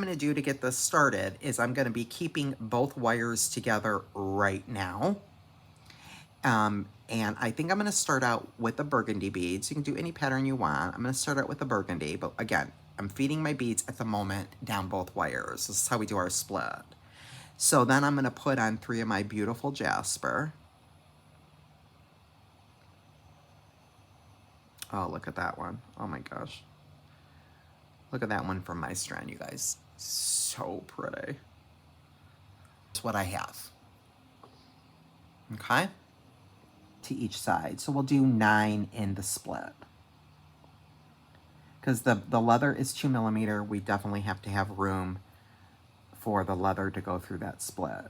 I'm going to do to get this started is I'm going to be keeping both wires together right now. And I think I'm going to start out with the burgundy beads. You can do any pattern you want. I'm going to start out with the burgundy, but again, I'm feeding my beads at the moment down both wires. This is how we do our split. So then I'm going to put on 3 of my beautiful jasper. Oh, look at that one. Oh my gosh. Look at that one from my strand, you guys. So pretty. That's what I have. Okay? To each side. So we'll do 9 in the split. Because the leather is 2mm, we definitely have to have room for the leather to go through that split.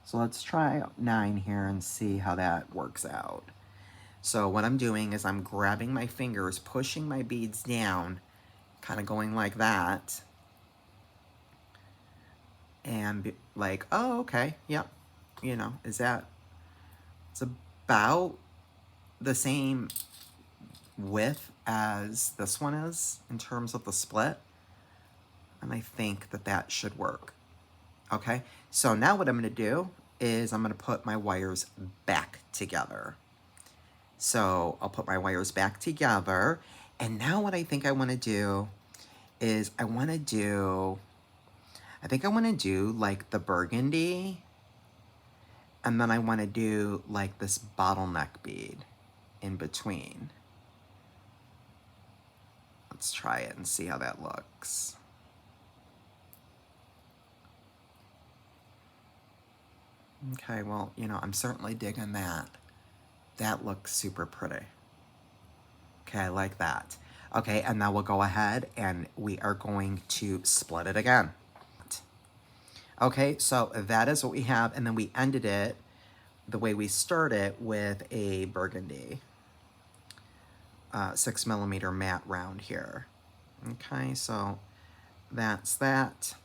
So let's try 9 here and see how that works out. So what I'm doing is I'm grabbing my fingers, pushing my beads down, kind of going like that. And like, oh, okay, yep. You know, it's about the same width as this one is in terms of the split. And I think that that should work. Okay, so now what I'm going to do is I'm going to put my wires back together. So I'll put my wires back together. And now what I think I want to do is I think I want to do like the burgundy. And then I want to do like this bottleneck bead in between. Let's try it and see how that looks. Okay, well, you know, I'm certainly digging that. That looks super pretty. Okay, I like that. Okay, and now we'll go ahead and we are going to split it again. Okay, so that is what we have, and then we ended it the way we started with a burgundy 6mm matte round here. Okay, so that's that.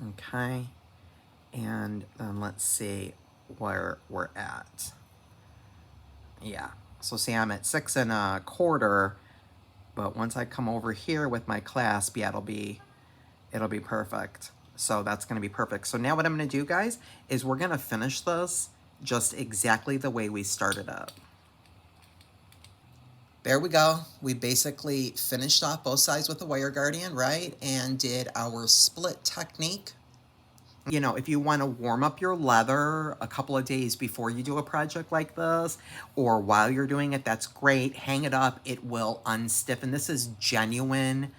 Okay, and then let's see where we're at. Yeah, so see, I'm at 6 1/4, but once I come over here with my clasp, yeah, it'll be perfect. So that's going to be perfect. So now what I'm going to do, guys, is we're going to finish this just exactly the way we started it. There we go. We basically finished off both sides with the wire guardian, right? And did our split technique. You know, if you want to warm up your leather a couple of days before you do a project like this, or while you're doing it, that's great. Hang it up. It will unstiffen. This is genuine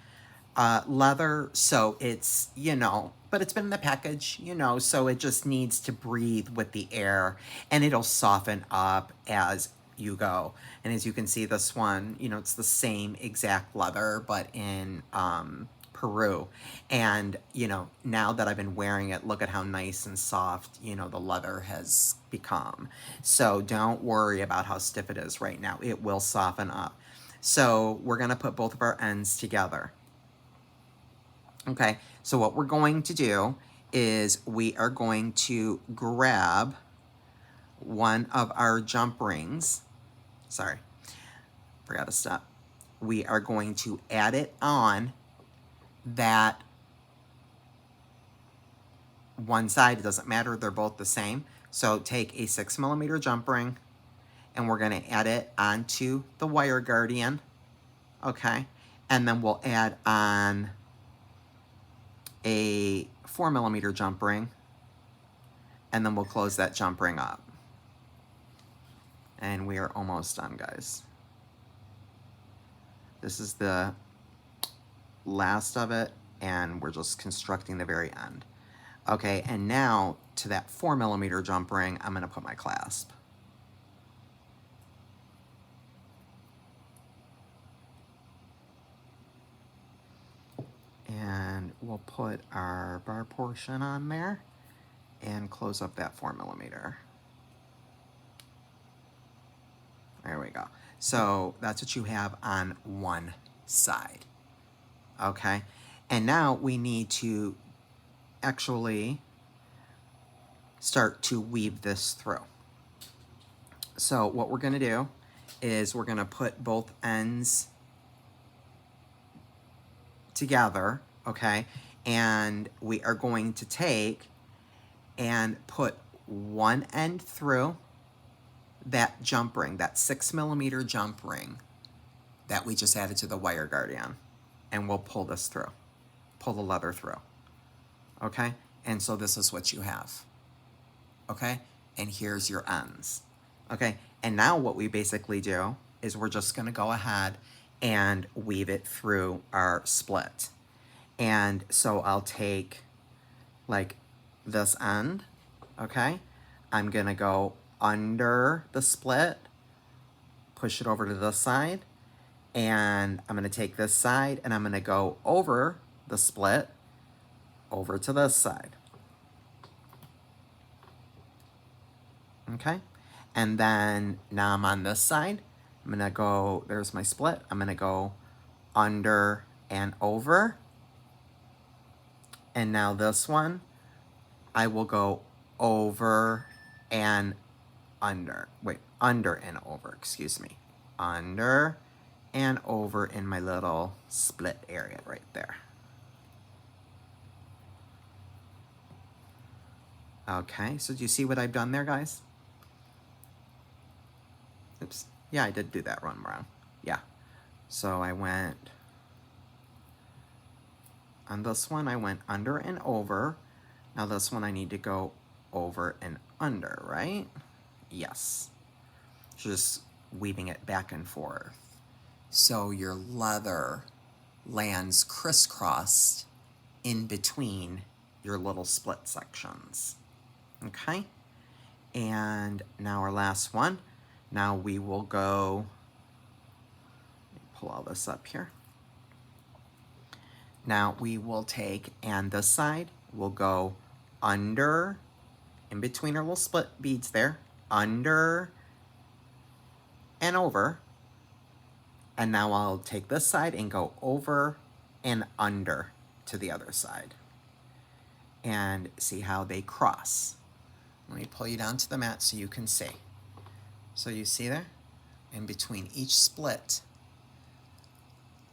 leather, so it's, you know, but it's been in the package, you know, so it just needs to breathe with the air, and it'll soften up as you go. And as you can see, this one, you know, it's the same exact leather, but in Peru. And, you know, now that I've been wearing it, look at how nice and soft, you know, the leather has become. So don't worry about how stiff it is right now. It will soften up. So we're going to put both of our ends together. Okay, so what we're going to do is we are going to grab one of our jump rings. Sorry, forgot to stop. We are going to add it on that one side. It doesn't matter, they're both the same. So take a 6mm jump ring and we're going to add it onto the wire guardian. Okay, and then we'll add on a 4mm jump ring, and then we'll close that jump ring up. And we are almost done, guys. This is the last of it, and we're just constructing the very end. Okay, and now to that 4mm jump ring, I'm going to put my clasp. And we'll put our bar portion on there and close up that 4mm. There we go. So that's what you have on one side. Okay, and now we need to actually start to weave this through. So what we're going to do is we're going to put both ends together, okay? And we are going to take and put one end through that jump ring, that 6mm jump ring that we just added to the wire guardian. And we'll pull this through, pull the leather through, okay? And so this is what you have, okay? And here's your ends, okay? And now what we basically do is we're just gonna go ahead and weave it through our split. And so I'll take like this end, okay? I'm gonna go under the split, push it over to this side, and I'm gonna take this side and I'm gonna go over the split, over to this side. Okay? And then now I'm on this side. I'm gonna go, there's my split. I'm gonna go under and over. And now this one, I will go over and under. Wait, under and over, excuse me. Under and over in my little split area right there. Okay, so do you see what I've done there, guys? Oops. Yeah, I did do that one wrong. Yeah. So I went, on this one, I went under and over. Now this one I need to go over and under, right? Yes. Just weaving it back and forth. So your leather lands crisscrossed in between your little split sections. Okay? And now our last one. Now we will go, let me pull all this up here. Now we will take, and this side will go under, in between our little split beads there, under and over. And now I'll take this side and go over and under to the other side. And see how they cross. Let me pull you down to the mat so you can see. So you see there? In between each split,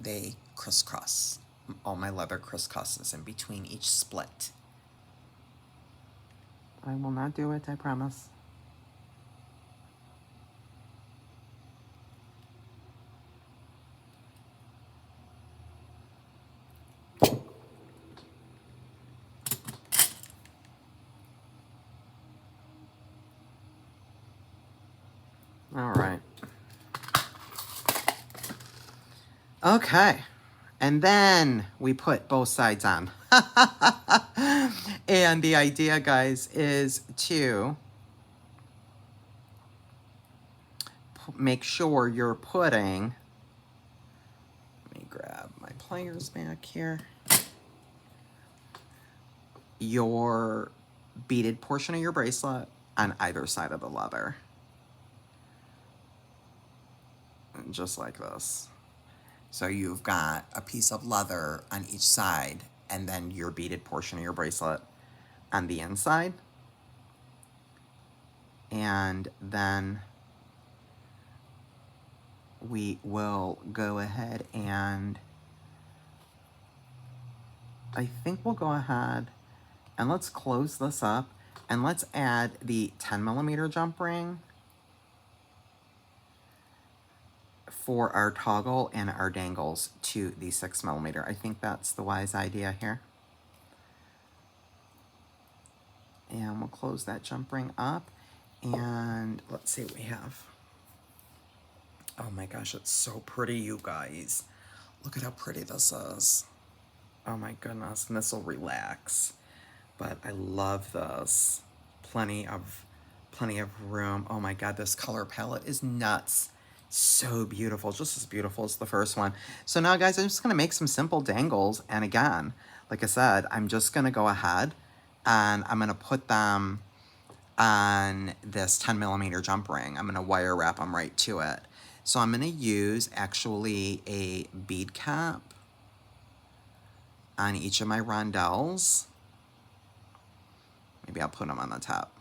they crisscross. All my leather crisscrosses in between each split. I will not do it, I promise. All right. Okay. And then we put both sides on. And the idea, guys, is to make sure you're putting, let me grab my pliers back here, your beaded portion of your bracelet on either side of the leather. Just like this. So you've got a piece of leather on each side and then your beaded portion of your bracelet on the inside. And then we will go ahead and I think we'll go ahead and let's close this up and let's add the 10mm jump ring for our toggle and our dangles to the 6mm. I think that's the wise idea here. And we'll close that jump ring up and let's see what we have. Oh my gosh, it's so pretty, you guys. Look at how pretty this is. Oh my goodness, and this will relax. But I love this. Plenty of room. Oh my God, this color palette is nuts. So beautiful, just as beautiful as the first one. So now, guys, I'm just gonna make some simple dangles. And again, like I said, I'm just gonna go ahead and I'm gonna put them on this 10mm jump ring. I'm gonna wire wrap them right to it. So I'm gonna use actually a bead cap on each of my rondelles. Maybe I'll put them on the top.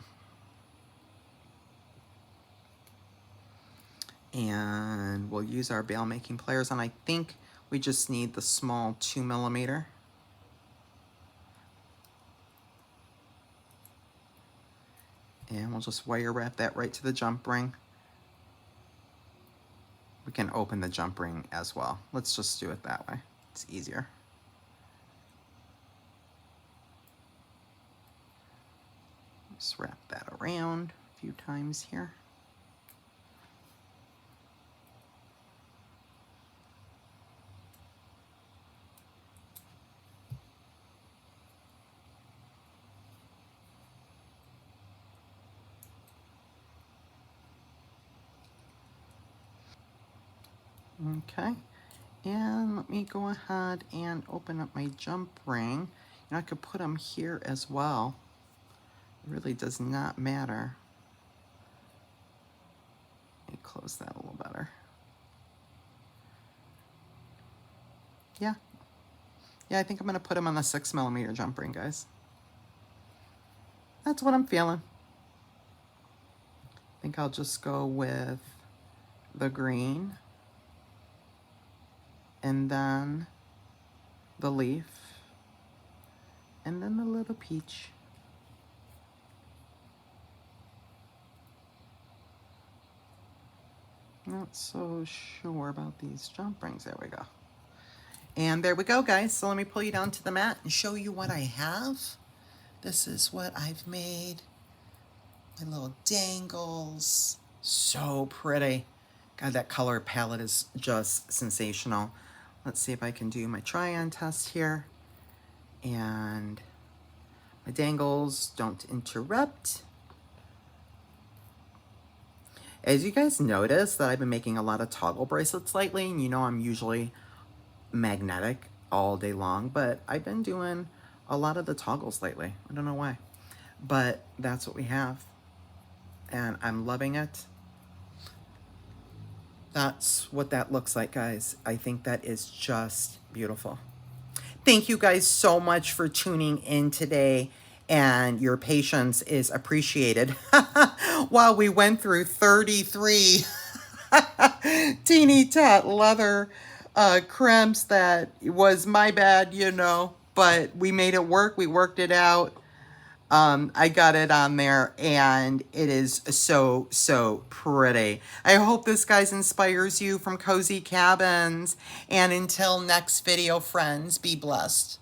And we'll use our bail making pliers, and I think We just need the small 2mm. And we'll just wire wrap that right to the jump ring. We can open the jump ring as well. Let's just do it that way. It's easier. Just wrap that around a few times here. Okay, and let me go ahead and open up my jump ring. I could put them here as well. It really does not matter. Let me close that a little better. Yeah, I think I'm gonna put them on the 6mm jump ring, guys. That's what I'm feeling. I think I'll just go with the green, and then the leaf, and then the little peach. Not so sure about these jump rings. There we go. And there we go, guys. So let me pull you down to the mat and show you what I have. This is what I've made. My little dangles. So pretty. God, that color palette is just sensational. Let's see if I can do my try-on test here. And my dangles don't interrupt. As you guys notice that I've been making a lot of toggle bracelets lately, and you know I'm usually magnetic all day long, but I've been doing a lot of the toggles lately. I don't know why, but that's what we have, and I'm loving it. That's what that looks like, guys. I think that is just beautiful. Thank you guys so much for tuning in today, and your patience is appreciated while we went through 33 teeny tot leather crimps. That was my bad, you know, but we made it work. We worked it out. I got it on there, and it is so, so pretty. I hope this, guys, inspires you from Cozy Cabins. And until next video, friends, be blessed.